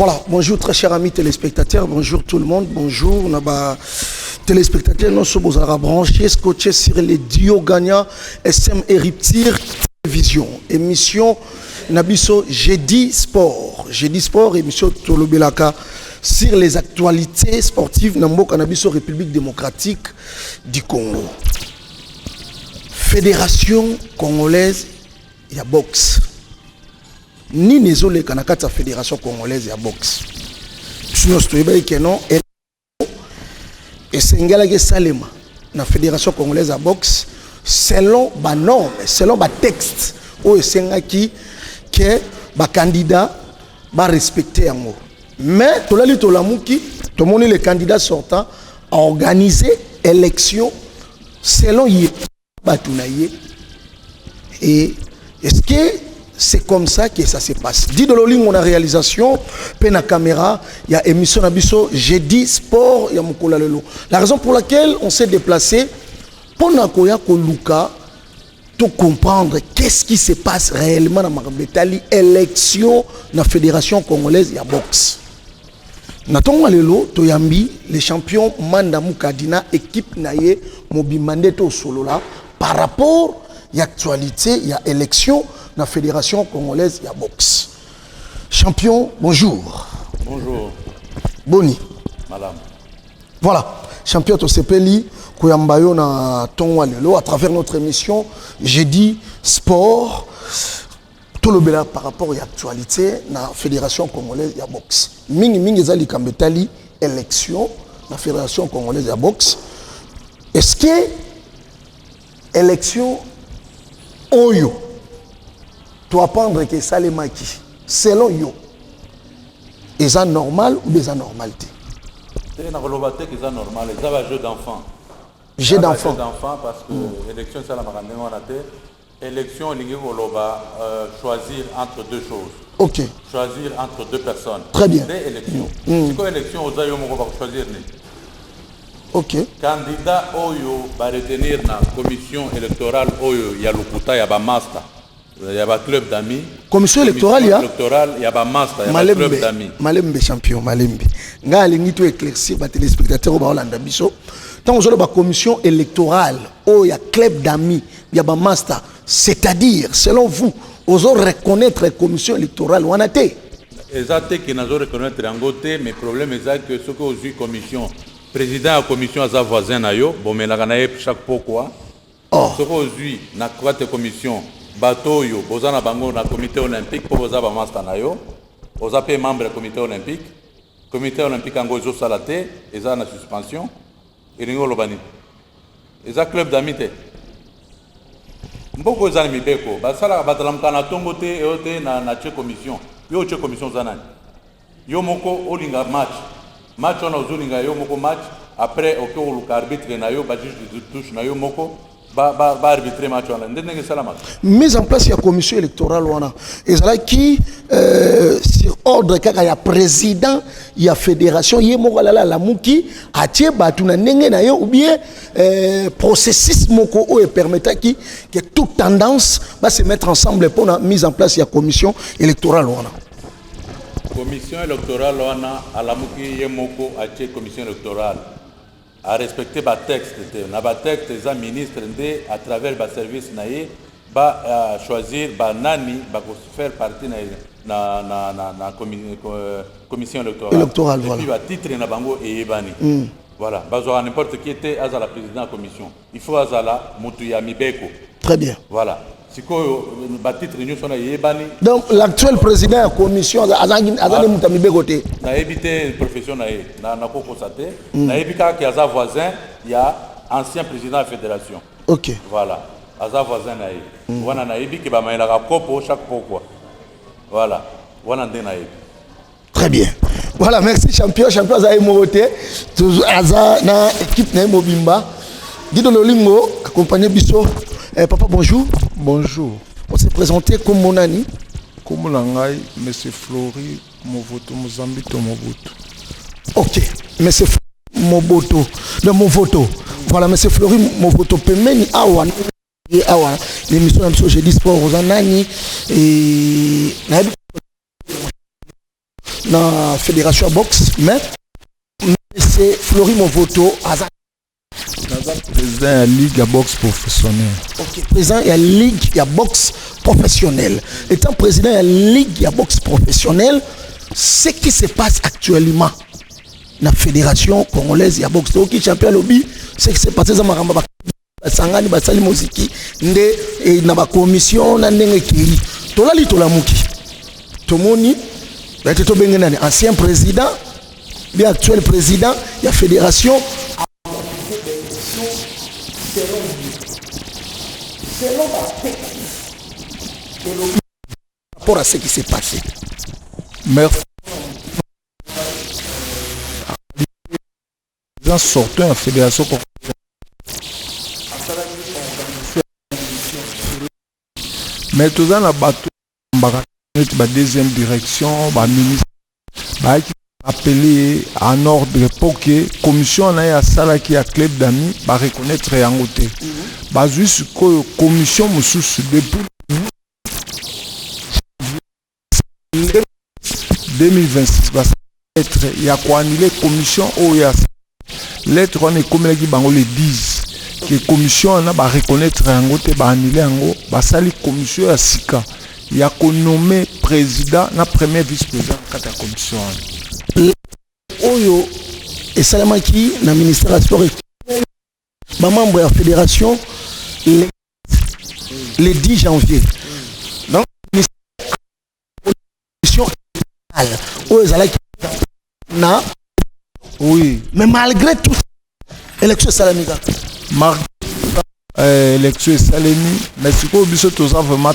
Voilà, bonjour très chers amis téléspectateurs, bonjour tout le monde, bonjour Naba téléspectateurs, nous sommes à brancher, scotché sur les Dio Gagnant, SM Eriptir Télévision, émission Nabiso Jeudi Sport, émission Tolobelaka sur les actualités sportives Namboka Nabiso République démocratique du Congo. Fédération congolaise, il y a boxe. Ni nezole kanakata fédération congolaise ya boxe. Sinon stoyeba ke non et sengala ke salema na fédération congolaise ya boxe selon ba normes, selon ba texte o esengaki que ba candidat ba respecter yango. Mais tolali tolamuki to moni les candidats sortants à organiser élection selon y batunaye. Et est-ce que c'est comme ça que ça se passe. Dit de l'oling, on a réalisation, pena caméra, il y a émission Nabiso, Jeudi Sport, il y a Mukola Lelo. La raison pour laquelle on s'est déplacé, pour Nakoya Koluka, tout comprendre qu'est-ce qui se passe réellement dans Marabetali, élection dans la Fédération Congolaise, il y a boxe. Natonga Lelo, Toyambi, les champions Manda Mukadina, équipe Naye, Mobimande to Solola, par rapport à l'actualité, il y a élection, la Fédération Congolaise, il y a boxe. Champion, bonjour. Bonjour. Boni. Madame. Voilà. Champion Tosepeli, Kouyambayo na Tonwa Lelo, à travers notre émission, j'ai dit sport, tout le bel par rapport à l'actualité, la Fédération Congolaise, il y a boxe. Mingi Zali Kambetali, élection, la Fédération Congolaise, il y a boxe. Est-ce que élection, Oyo, tu apprendre que ça les maquis selon yo est ça normal ou des anormalités? C'est normal, c'est un jeu d'enfant. Jeu d'enfant parce que l'élection ça la marande on a été élection il choisir entre deux choses. OK. Choisir entre deux personnes. Très bien. Des élections. C'est quoi élection aux ayo moko va choisir ni? OK. Candidat oyo va retenir na commission électorale oyo ya lokuta ya ba master. Il y a un club d'amis. Commission électorale, il y a un master, il y a un club d'amis. Malembe champion, Malembe. Nga alingi to éclaircir ba téléspectateurs ba Hollande biso. Tant on la commission électorale, il y a club d'amis, il y a un master. C'est-à-dire, selon vous, vous allez reconnaître la commission électorale ou en athée? Exactement, qui n'a pas reconnaître en côté, mais le problème est que ce que vous avez commission, président de la commission à voisin, bon, mais la chaque pourquoi. Ce que vous avez na quatre commission. Bateau yo bozana bango na comité olympique pour boza ba master na yo oza pe membre du comité olympique ango zo salate eza na suspension elingo lobani eza club d'amité mboko eza mi beko basala batalam kana tongo te eote na che commission yo che commission zanani yo moko olinga match on ozulinga yo moko match après au ko arbitre na yo ba juge de touche na yo moko arbitrer match mise en place il y a commission électorale et ça qui sur ordre kaka ya président il y a fédération il y a la muki atie batu na ndenge na yo ou bien processus moko o permettre que toute tendance va se mettre ensemble pour la mise en place il y a commission électorale commission électorale à la muki yemoko atie commission électorale à respecter le texte. Le texte des ministres à travers le service naïe va choisir nani va faire partie de la commission électorale. Et puis va titre na bango et ebani. Voilà, bazoa n'importe qui était à la présidente de la commission. Il faut azala mutuya mibeko. Très bien. Voilà. Donc l'actuel président de la commission a évité na évité profession na constaté na évité qu'il y a voisin il y a ancien président de la fédération. OK. Voilà. Aza voisin na wana na évité que ba maila kopo chaque pourquoi. Voilà. Wana ndena évité. Très bien. Voilà, merci champion za emoté toujours aza na équipe na Mobimba. Guido Lolingo accompagné biso. Papa, bonjour. Bonjour. On s'est présenté comme Monani. Comme Langai, M. Flori, Movoto, Mozambique, Movoto. Ok, M. Moboto, de Movoto. Voilà, M. Flori, Movoto, Pemeni, Awan, l'émission de Jeudi Sport, Rosanani, et la fédération boxe, mais c'est Flori Movoto, président de la Ligue de boxe professionnelle. Ok, président de la Ligue de boxe professionnelle. Étant président de la Ligue de boxe professionnelle, ce qui se passe actuellement dans la fédération congolaise de boxe, donc champion lobby, ce qui s'est passé dans Maramba. Sangani basali muziki nde na ba commission na ndenge kiri tolali tolamuki tomoni bete to bengena ni ancien président bien actuel président ya fédération selon rapport à ce qui s'est passé. Merci. En sortant la fédération mais tout ça na bateau ba deuxième direction ba ministre ba qui appelé en ordre pour que commission na ya sala qui a club d'amis ba reconnaître yango te ba juste que commission mususu depuis 2026 ba être ya ko annuler commission o ya lettre on est comme les bango le 10 que commission na ba reconnaître yango te ba annuler yango ba sali commission ya sika ya ko nommer président na premier vice-président kata commission oyo et salamaki na ministère du sport ba membre de la fédération le 10 janvier donc commission oyo zalaki na oui mais malgré tout élection salamika élection salemi mais ce que biso toza vraiment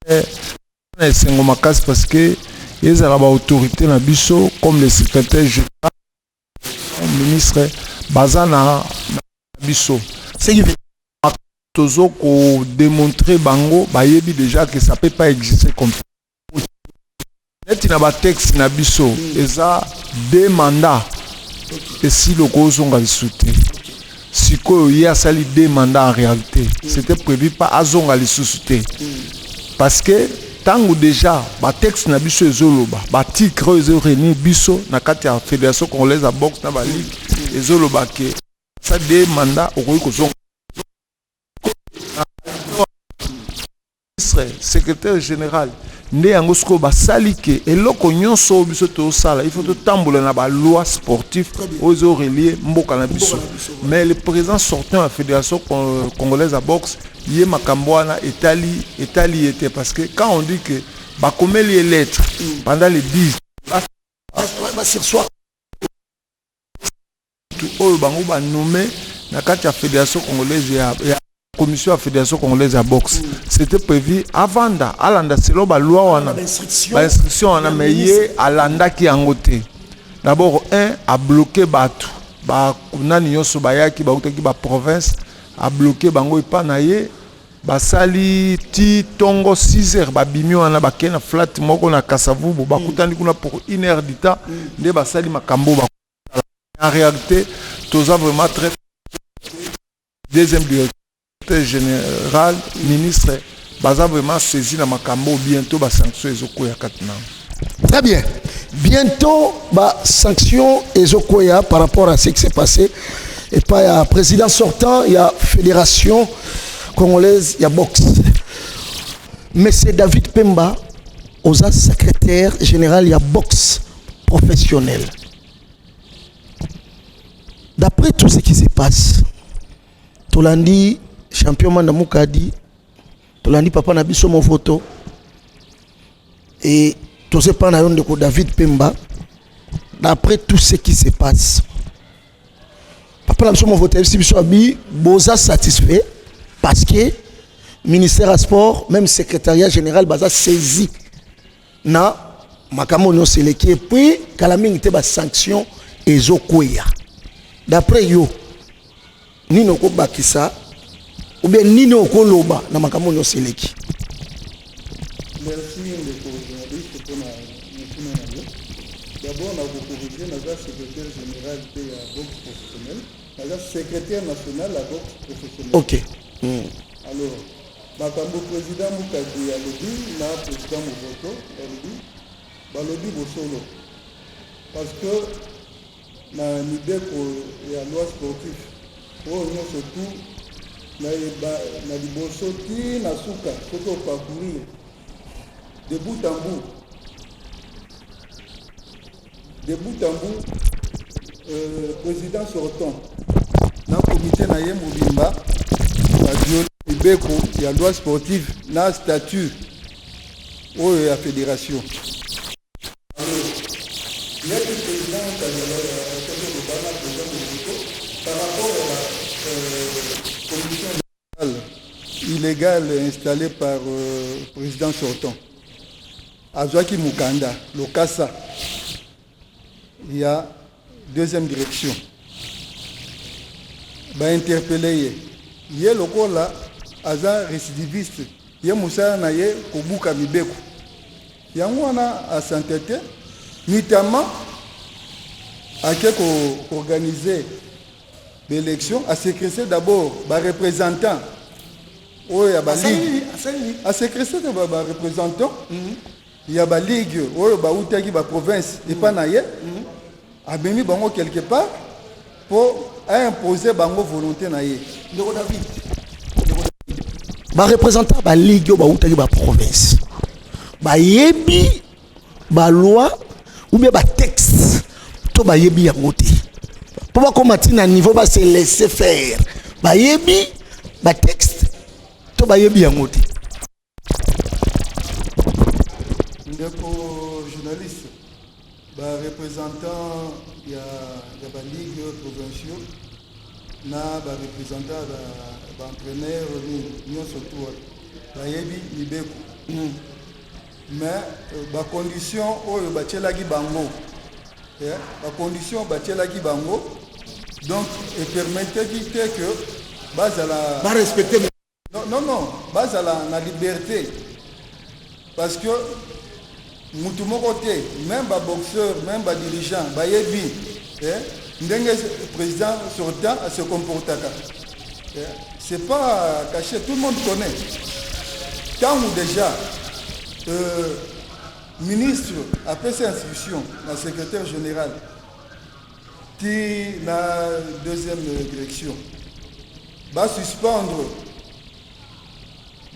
très sengo makasi parce que ils ont ba autorité na biso comme le secrétaire général ministre bazana biso c'est qui veut tozo ko démontrer bango bayebi déjà que ça peut pas exister comme ça net na ba texte na biso eza deux mandats et si le kozonga lisute si ko ya sali deux mandats en réalité c'était prévu pas azonga lisute parce que tango déjà ba texte na biso ezoloba ba titre ezoreni biso na kati ya fédération congolaise de boxe na ba ligue ezoloba ke ça deux mandats okoki kozonga secrétaire général nde yango siko basali ke eloko nyonso biso tosala il faut totambola na ba loi sportif ozo relier mboka na biso mais le président sortant de la fédération congolaise de boxe yé makambo wana etali était parce que quand on dit que ba komeli lettre pendant les 10 oyo bango ba nommé na kati ya fédération congolaise ya commission de la fédération congolaise de boxe c'était prévu avant alanda selon la loi wana ba instruction wana mais yé alanda ki angote d'abord a bloqué batu ba nani nyonso bayaki ba utaki ba province a bloqué bango ipa na ye basali ti tongo 6 heures ba bimi wana ba kena flat moko na Kasavubu ba kutandi kuna pour 1 heure du temps nde basali makambo ba en réalité toza vraiment très deuxième directeur général ministre baza vraiment saisi na makambo bientôt ba sanction ezokoya katina. Très bien. Bientôt ba sanction ezokoya par rapport à ce qui s'est passé et pas il y a président sortant, il y a fédération congolaise, il y a boxe. Mais c'est David Pemba oza secrétaire général il y a boxe professionnel. D'après tout ce qui se passe, Tolandi champion Mandamukadi, Tolandi papa Nabiso mon photo et tout ce pas de David Pemba. D'après tout ce qui se passe, papa Nabiso mon photo si biso abi boza satisfait parce que ministère à sport même secrétariat général baza saisi na makambo no seleki et puis kalamingi te ba sanction ezokoya. D'après yo nino ko bakisa ou bien nino ko loba na makambo no seleki. Merci les journalistes pour la mission. D'abord, on a corrigé la secrétaire général de la boxe professionnelle, la secrétaire nationale de la boxe professionnelle. Ok. Alors, makambo président Mukadi a le dit, na président Movoto a le dit, ba le dit bosolo. parce que na mibeko ya loi sportif oyo nyonso tu na liboso ti na suka soki oparcourir de bout en bout président sortant na comité na ye mobimba baviole mibeko ya loi sportive na statut oyo ya fédération par rapport à la commission illégale installée par le président sortant Azwaki Mukanda, Lokasa, il y a deuxième direction. Ba interpellé ye lokola aza récidiviste ye musala na ye kobuka mibeko yango wana a s'entêter notamment ake ko organiser l'élection a sécréter d'abord ba représentant oyo ya ba ligue a sécréter ba représentant ya ba ligue oyo ba utaki ba province et pas na ye abemi bango quelque part pour imposer bango volonté na ye ndeko David ba représentant ba ligue ba utaki ba province ba yebi ba loi ou bien ba texte to ba yebi yango te pour ba combattre na niveau ba se laisser faire ba yebi ba texte to ba yebi yango te ndeko journaliste ba représentant ya ba ligue provinciaux na ba représentant ba entraîneur nyonso tu ba yebi libeko mais ba condition oyo ba tcelaki bango ba condition ba tcelaki bango donc et permettait que bazala ba respecter non bazala na liberté parce que mutu moko te même ba boxeur même ba dirigeant ba yebi ndenge président sortant se comportaka c'est pas caché, tout le monde connaît quand déjà ministre a fait ses instructions la secrétaire général qui la deuxième direction va suspendre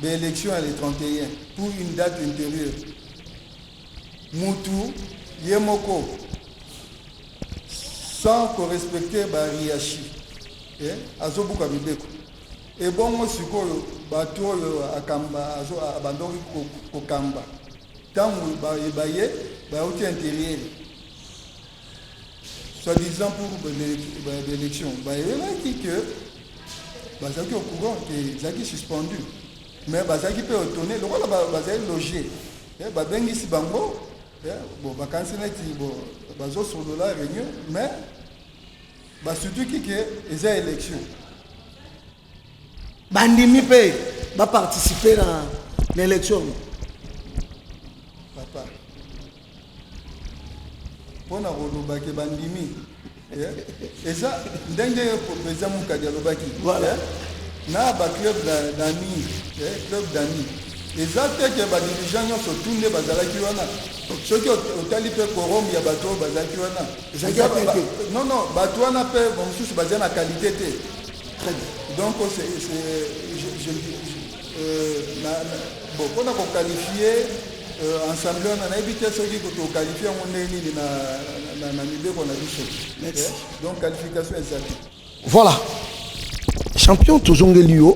l'élection à les 31 pour une date intérieure Moutou Yemoko sans respecter Bariachi Azobuka Bibeko et bon moi sikoyo bato akamba azo abandonné kokamba tant baye baouti intérieur soi-disant pour l'élection baye qui que bazaki au courant que zaki suspendu mais bazaki peut retourner le roi bazaki logé babengisi bango bon vacances neti bon bazo sur la réunion mais surtout qui que les élections bandimi pe ba participer dans l'élection papa pona koloba ke bandimi et ça ndenge président Mukadi alobaki voilà na ba club d'amis club d'amis exacte que ba dirigeant nyonso tunde bazalaki wana soki otali pe korom ya bato bazalaki wana non bato wana pe mosusu bazali na qualité te donc bon pour nous qualifier ensemble on a évité ceux qui ont qualifié on est ni na milieu qu'on a vu donc qualification exacte voilà champion Tozongelio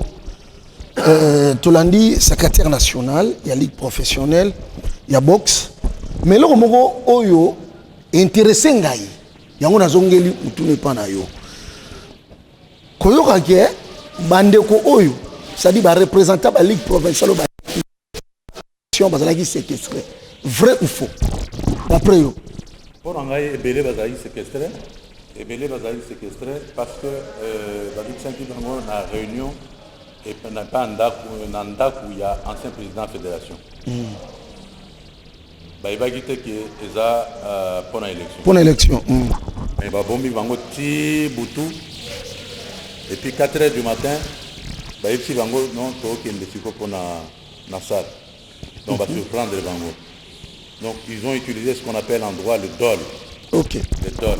Tolandi secrétaire national il y a ligue professionnelle il y a boxe mais là moko oyo intéressé ngai yango nazongeli mutune pa na yo koyoka ke bandeko oyo c'est-à-dire ba représentant ba ligue provinciale ba bazalaki séquestré vrai ou faux d'après yo pour ngai ebele bazalaki séquestré parce que David Sanki bango na réunion et n'a pas un ndaku il y a ancien président de la fédération baibaki te ke eza pour élection mais babombi bango ti butu et puis 4h du matin baibisi bango non tokende siko pour na salle donc va surprendre bango donc ils ont utilisé ce qu'on appelle en droit le dol Ok. Le DOL.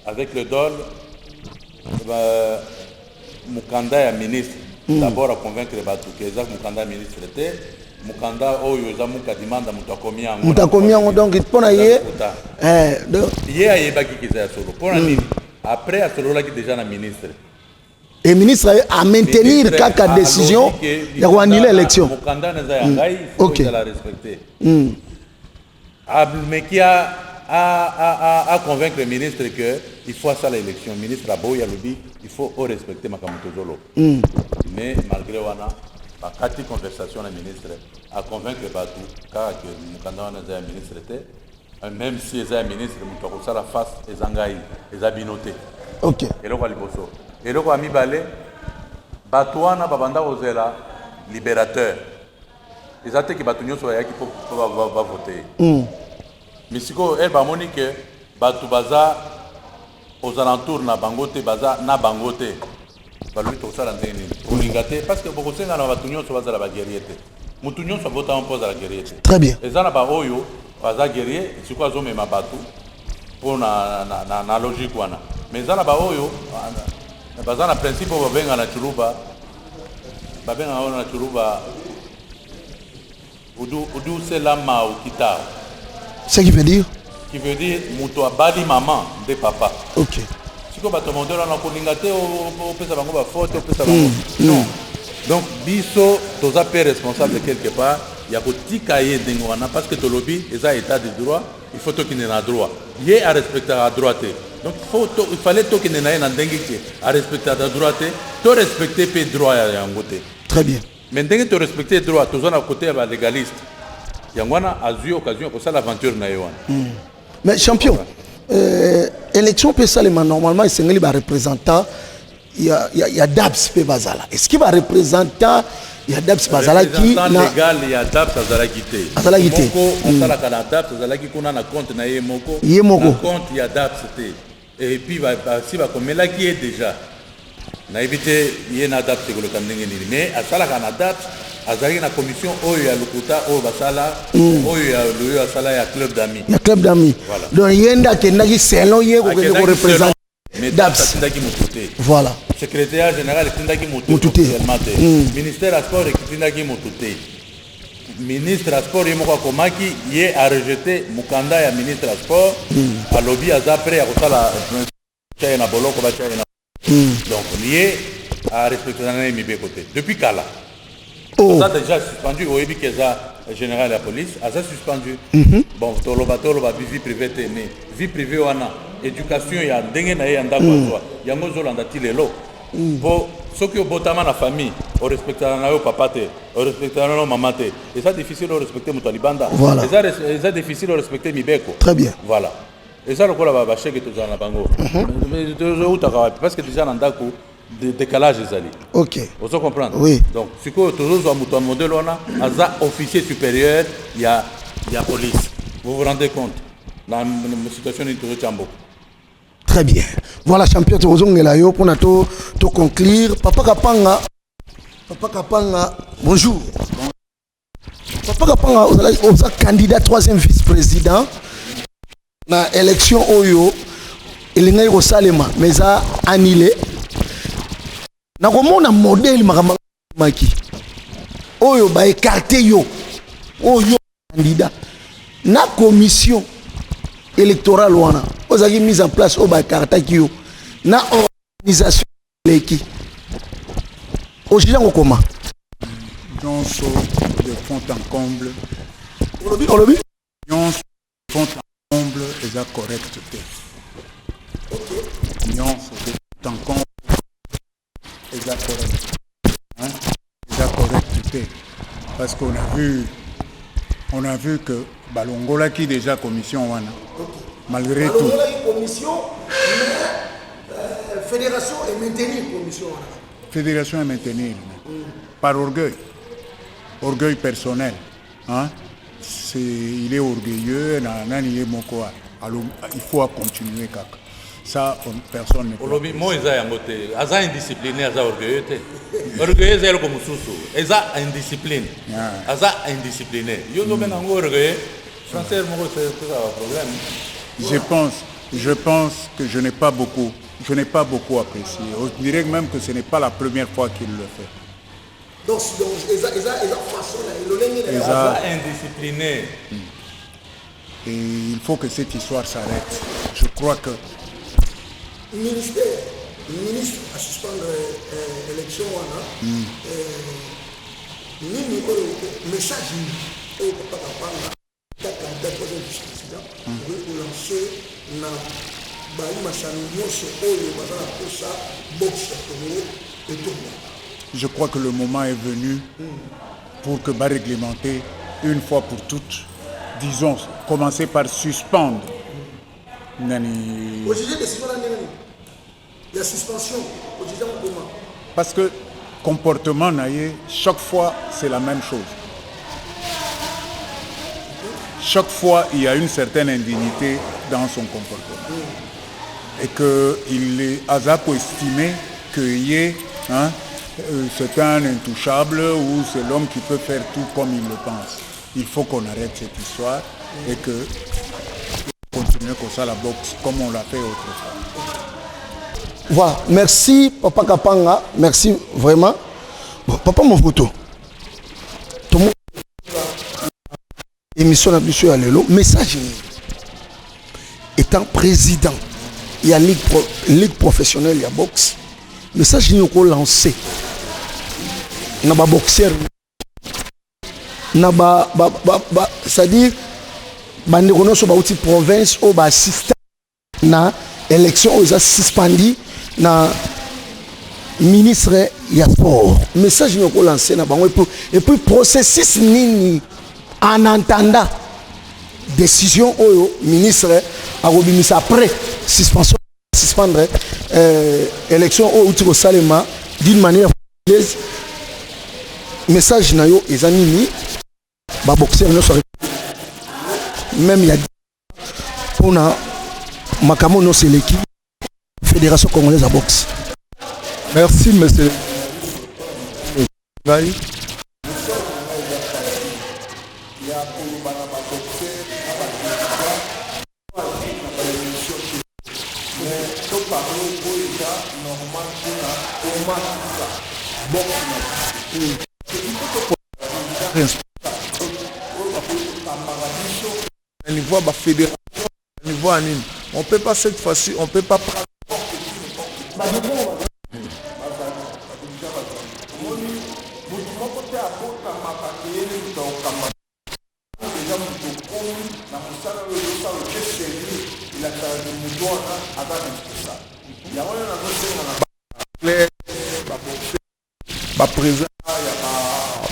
Avec le DOL, Mukanda est ministre. D'abord à convaincre les bateaux que Zach Mukanda est ministre. Mukanda, oh, Yosa Muka demande à Mutakomia. Mutakomia, donc, pour aller. Hier, il y a qui est solo. Après, à solo, là, qui est déjà un ministre. Et le ministre a maintenir quelques décisions, il a annuler l'élection. Ok. Mais qui a convaincre le ministre qu'il faut ça l'élection. Le ministre a beau y aller, il faut respecter Makamoto Zolo. Mais malgré wana, la conversation le ministre a convaincre Batou car que Mukanda est un ministre même si est un ministre, il faut la face et zangai et zabinoté. Ok. Et le Waliboso. Et le Wami Balé, Batouana Babanda Ozela, libérateur. Ils attendent que Batounio soit qui va voter. Mais si elle va monique que Batou Baza aux alentours na Bangote, Baza na Bangote. Lui tout ça dans pour l'ingate parce que beaucoup de gens na Batounio soit Baza la guerrière. Moutounio soit voté en pose à la guerrière. Très bien. Et ça na ba oyo Baza guerrier, c'est quoi zome ma Batou pour na logique wana. Mais ça na ba oyo Baza na principe au babenga na churuba. Babenga na churuba. Udu c'est la ma ou kita. Ce qui veut dire? Qui veut dire muto abali maman de papa. Ok. Si ko bato mondelo na koningate o pesa bango ba faute o pesa bango. Non. Donc biso toza pe responsable quelque part, ya ko tika ye dengo wana parce que to lobby eza état de droit, il faut to qui na droit. Yé à respecter la droite. Donc il fallait to qui na na dengue à respecter la droite, to respecter pe droit ya ngote. Très bien. Mais dengue to respecter droit, to zona côté ba légaliste. Yangwana a eu occasion pour ça l'aventure na yoan. Mais champion, élection peut ça normalement il s'engage les représentants. Il y a Dabs pe Bazala. Est-ce qu'il va représenter il y a Dabs Bazala qui légal il y a Dabs Bazala qui té. Bazala qui té. Moko on sala kana Dabs Bazala qui kuna na compte na yemoko. Yemoko. Compte il y a Dabs té. Et puis si va comme là qui est déjà. Na éviter yena Dabs que le kandenge ni mais à sala kana Dabs azali na commission oyo ya lokuta oyo basala oyo ya loyo asala ya club d'amis. Ya club d'amis. Voilà. Donc yenda kendaki selon ye ko représenter Dabs tindaki mututé. Voilà. Secrétaire général tindaki mututé. Ministère à sport tindaki mututé. Ministre à sport yemoko komaki ye a rejeté Mukanda ya ministre à sport a lobby aza prêt à kosala chaya na boloko ba chaya na. Donc lié à respecter na mibe côté. Depuis kala. Oh. Ça a déjà suspendu au Ebi Keza général de la police, a suspendu. Bon, toloba vie privée mais vie privée wana éducation ya ndenge na yanda kwa yango zolanda tilelo. Bo soki obotama na famille, o respecter na yo papa te, o respecter na maman te. Et ça difficile de respecter muto libanda. Voilà. Et ça difficile de respecter mibeko. Très bien. Voilà. Et ça le kola ba chèque to za na bango. Mais parce que déjà ndako de décalage ezali. Ok. Vous comprenez? Oui. Donc, si vous avez un modèle, on a officier supérieur, il y a police. Vous vous rendez compte? Dans la situation de Chambo. Très bien. Voilà, champion, tu as pour conclure. Papa Kapanga, bonjour. Papa Kapanga, vous êtes candidat 3e vice-président dans l'élection Oyo. Il y a eu Salema, mais ça a annulé. Nakomona modèle makamaki oyo ba écarté yo oyo candidat na commission électorale wana ozaki mise en place o ba écarté ki yo na organisation leki ojijango koma nyonso de fond en comble olobi nyonso de fond en comble eza correct te nyonso de fond en comble eza correct. Hein? Eza correct. Parce qu'on a vu que Balongola qui déjà commission wana. Malgré tout. Commission, mais fédération est maintenue commission wana. Fédération est maintenue. Par orgueil. Orgueil personnel. Hein? Il est orgueilleux. Alors, il faut continuer. Ça, personne ne peut. Olobi mo eza yango te. Aza indiscipliné, aza orgueilleux te. Orgueilleux eza eloko mususu. Eza indiscipline. Aza indiscipliné. Yo zo benango orgueilleux. Sincèrement, c'est un problème. Je pense que je n'ai pas beaucoup apprécié. Je dirais même que ce n'est pas la première fois qu'il le fait. Donc façon Aza indiscipliné. Et il faut que cette histoire s'arrête. Je crois que ministre à suspendre l'élection nini message au papa candidat président pour lancer na bayi masano nyonso oyo bazala kosa boxe Congo et tout. Je crois que le moment est venu pour que va réglementer une fois pour toutes, disons, commencer par suspendre nani. La suspension, comment? Parce que comportement naïe, chaque fois c'est la même chose. Chaque fois il y a une certaine indignité dans son comportement. Et qu'il est hasard pour estimer que c'est un intouchable ou c'est l'homme qui peut faire tout comme il le pense. Il faut qu'on arrête cette histoire et que continuer comme ça la boxe comme on l'a fait autrefois. Voilà, merci Papa Kapanga, merci vraiment. Bon, Papa Movoto, tout le monde émission à Monsieur Alelo, message étant président, il y a ligue professionnelle, il y a boxe, message nous qu'on lancé, na ba boxeur, na ba c'est-à-dire bande konoso ba outil province ou ba système na élection aux suspendu na ministre ya sport message nous lancé na bango et puis processus nini en entendant décision oyo ministre a obimisa après suspension suspendre élection au outil salema d'une manière message na yo ezanini ba boxeur no soit même il y a pour na makamo no c'est l'équipe Fédération congolaise à boxe. Merci, monsieur. Niveau de la fédération, niveau anime. On ne peut pas cette fois-ci, on ne peut pas prendre.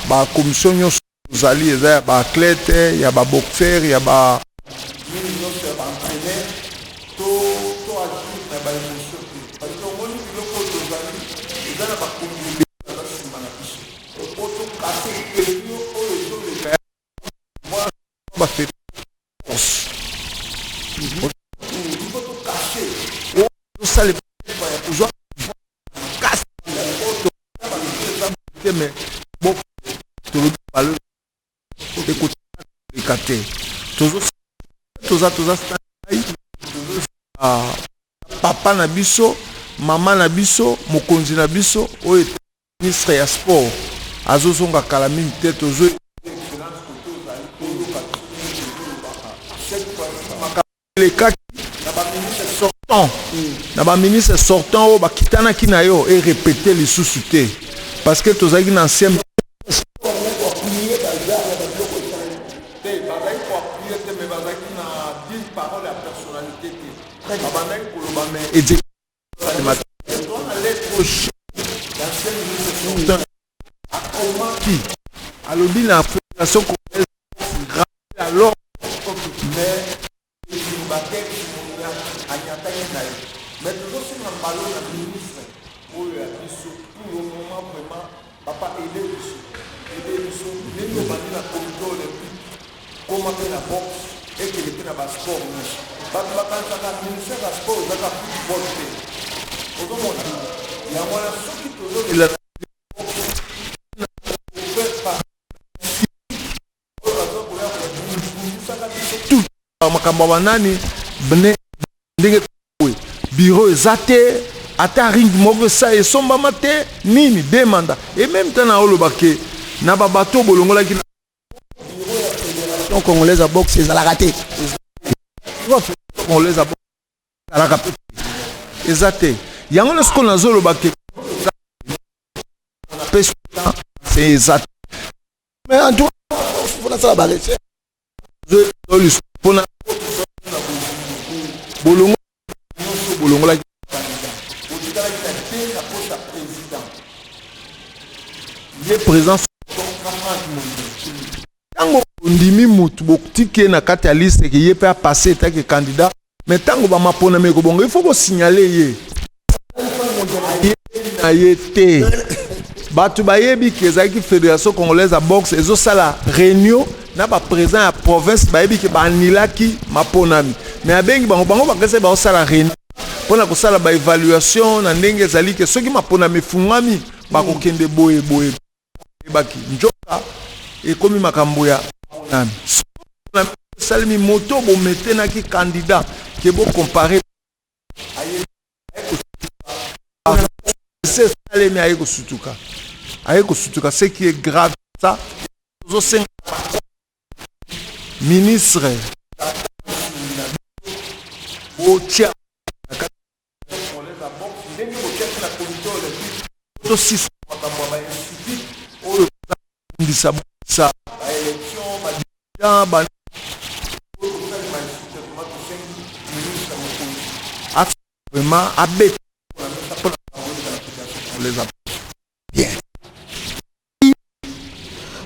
La commission nous allie, il y a des athlètes, il y a des boxeurs, il y a des papa na biso, maman na biso, mokonzi na biso, oyo ministre ya sport, azozonga kalamine te tozo les cas na ba ministre sortant o bakitana ki na yo et répéter les sous-sutés parce que tozaki na ancien alobi na fédération congolaise alors mais mais toujours sur un ballon de ministre pour le moment vraiment papa aider les nous la comité olympique comment faire la boxe et que les sport bato bakanisaka ministère ya sport ezaka football te ozomona yango wana soki tozolela makambo banani ndenge bureau eza te ata ring moko esa esombama te nini demanda et même temps na oloba ke na babato bolongolaki fédération congolaise à boxe ezalaka te congolaise à boxe ezalaka pe eza te yango na sikoyo nazoloba ke c'est eza te mais en tout cas mpona sala barecherche mpona bolongo bolongolaki ye présent ntango ondimi mutu botiki na kati ya liste ke ye mpe apase etaki candidat mais ntango bamaponami ekobongo il faut bosignale ye na ye te bato bayebi ke ezalaki fédération congolaise ya boxe ezosala réunion na baprésident ya province bayebi ke baanilaki maponami mais abengi bango bakese baosala réunion mpona kosala baévaluation na ndenge ezali ke soki maponami efungwami bakokende boye ebaki nzoka ekomi makambo ya maponami esalemi moto bometenaki candidat ke bocompare esalemi aye kosutuka ce qui est grave ça ozosenga ministre otia tosisa makambo ya bainstitut oyo ndisa baélection badirigeant vraiment abeta bien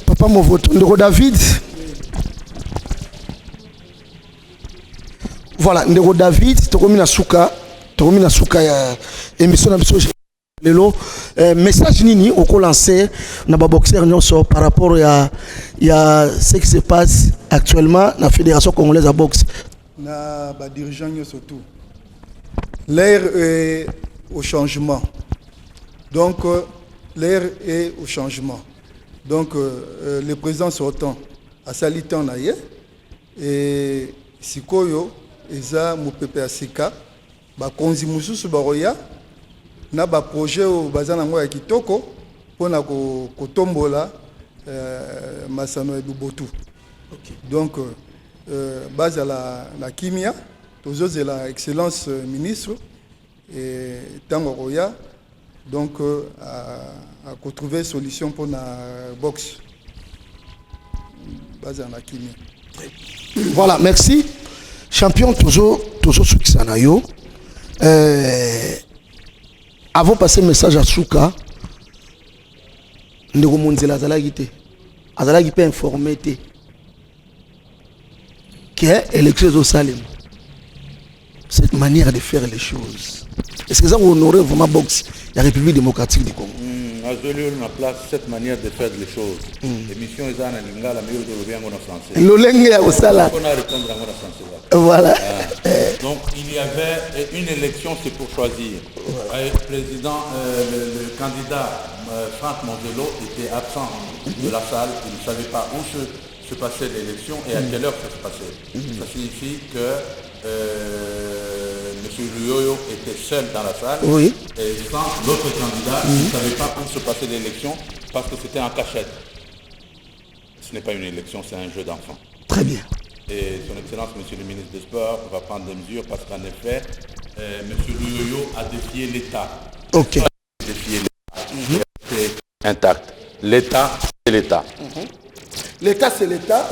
papa movoto ndeko David voilà ndeko David tokomi na suka ya émission na biso lelo message nini okolancer na ba boxeur nyonso par rapport ya ce qui se passe actuellement na fédération congolaise de boxe na ba dirigeant nyonso tout l'air est au changement donc l'air est au changement donc le président sortant a sali temps na ye et sikoyo eza mopepe ya sika bakonzi mosusu baroya na ba projet o bazana ngo ya kitoko pona kotombola masano ya Lubotu. Donc base à la kimia toujours la excellence ministre et tango roya donc à trouver solution pour la boxe base à la kimia. Voilà, merci. Champion toujours succès na yo. Avant de passer le message à Souka, nous avons dit que peut informer que l'élection au Salem. Cette manière de faire les choses. Est-ce que ça honorer vraiment boxe la République démocratique du Congo? On a place cette manière de faire les choses. L'émission est en lingala, mais il y a en français. L'olenge au sala. On a répondre en français. Voilà. Donc il y avait une élection, c'est pour choisir. Le président, le candidat Franck Mondelo était absent de la salle. Il ne savait pas où se passait l'élection et à quelle heure ça se passait. Ça signifie que M. Ruyoyo était seul dans la salle. Oui. Et sans l'autre candidat, il ne savait pas où se passait l'élection parce que c'était en cachette. Ce n'est pas une élection, c'est un jeu d'enfants. Très bien. Et son Excellence, Monsieur le ministre des Sports, va prendre des mesures parce qu'en effet, M. Ruyoyo a défié l'État. Ok. Il a défié l'État. C'est intact. L'État, c'est l'État. L'État, c'est l'État.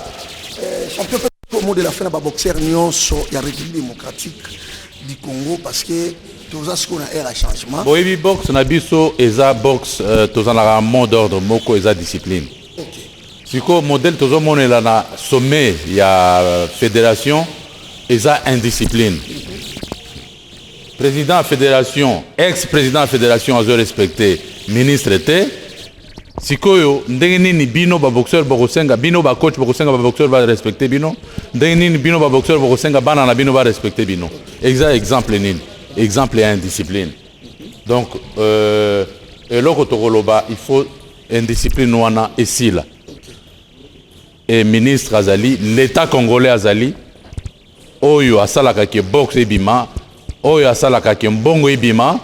Champion au mot de la fin de la boxeur nyonso la République démocratique du Congo parce que tout ça ce qu'on a un changement. Boyebi box na biso eza box tous en un mot d'ordre moko eza discipline. OK. Siko modèle tous monela na sommet ya fédération eza indiscipline. Président fédération, ex-président fédération a respecté ministre était sikoyo ndenge nini bino ba boxeur bokosenga bino ba coach bokosenga ba boxeur ba respecter bino ndenge nini bino ba boxeur bokosenga bana na bino ba respecter bino exemple nini exemple ya indiscipline donc eloko tokoloba il faut indiscipline wana esila et ministre azali l'état congolais azali oyo asalaka ke boxe ebima oyo asalaka ke mbongo ebima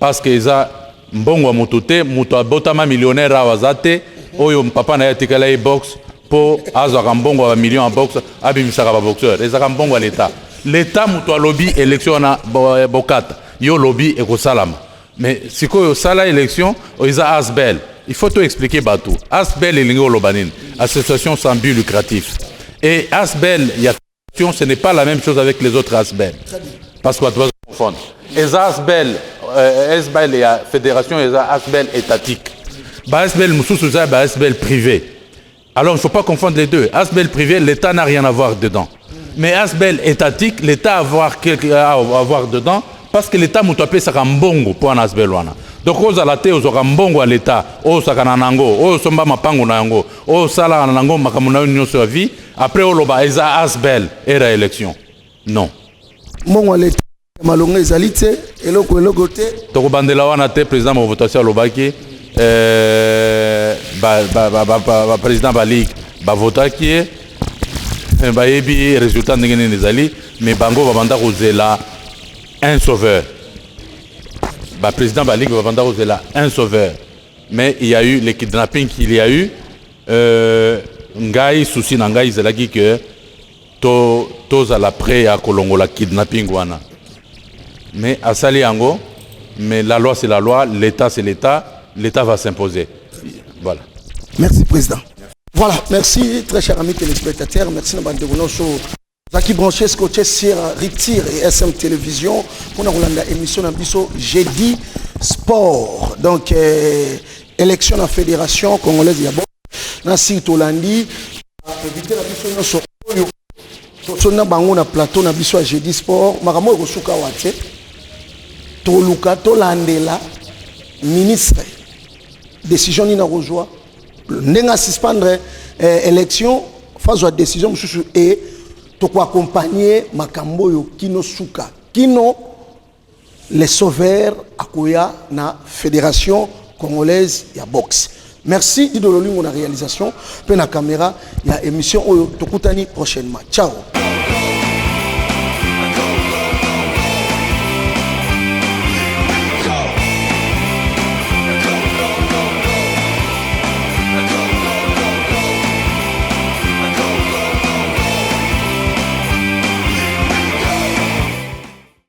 parce que eza mbongo mutu te mutu abotama millionnaire awaza te oyo papa na ye atikala ye boxe mpo azwaka mbongo ya million ya boxe abimisaka baboxeur ezaka mbongo ya l'état l'état mutu alobi élection wana bokata yo lobi ekosalama mais sikoyo osala élection eza asbel il faut tout expliquer batou asbel elingi oloba nini association sans but lucratif et asbel il y a ce n'est pas la même chose avec les autres asbel parce qu'on doit confondre les asbel asbel et la fédération les asbel étatique ba asbel mususu za ba asbel privé alors il ne faut pas confondre les deux asbel privé l'état n'a rien à voir dedans mais asbel étatique l'état a avoir dedans parce que l'état mutu apesaka mbongo mpo wana asbel wana donc ozala te ozwaka mbongo ya l'état osakana nango osomba mapango na yango osalaka na nango makambo na yo nyonso ya vie après oloba eza asbel era élection non mbongo ya l'état malonga ezali te eloko te tokobandela wana te président ma votation alobaki président ba ligue bavotaki ye bayebi résultat ndenge nini ezali mais bango babanda kozela un sauveur. Le président de la Ligue va un sauveur. Mais il y a eu les kidnappings qu'il y a eu. Ngai souci nangai zelaki que tous à l'après à Kolongo la kidnapping wana. Mais à Saliango, mais la loi c'est la loi, l'État c'est l'État, l'État va s'imposer. Voilà. Merci président. Voilà, merci très chers amis téléspectateurs, merci de nous Zaki branché scotché sur Ritir et SM Télévision pour nous la émission d'Abisso jeudi sport donc élection de la fédération congolaise ya na site Holandi éviter la biso sur na bango na plateau na biso jeudi sport makamo ko suka wate to luka to landela ministre décision ni na rejoa ndenga suspendre élection phase de décision mususu et to accompagner makambo yo kino suka kino les sauveurs akoya na fédération congolaise ya boxe. Merci Dido Lolingo na réalisation pe na caméra ya émission oyo tokutani prochainement. Ciao.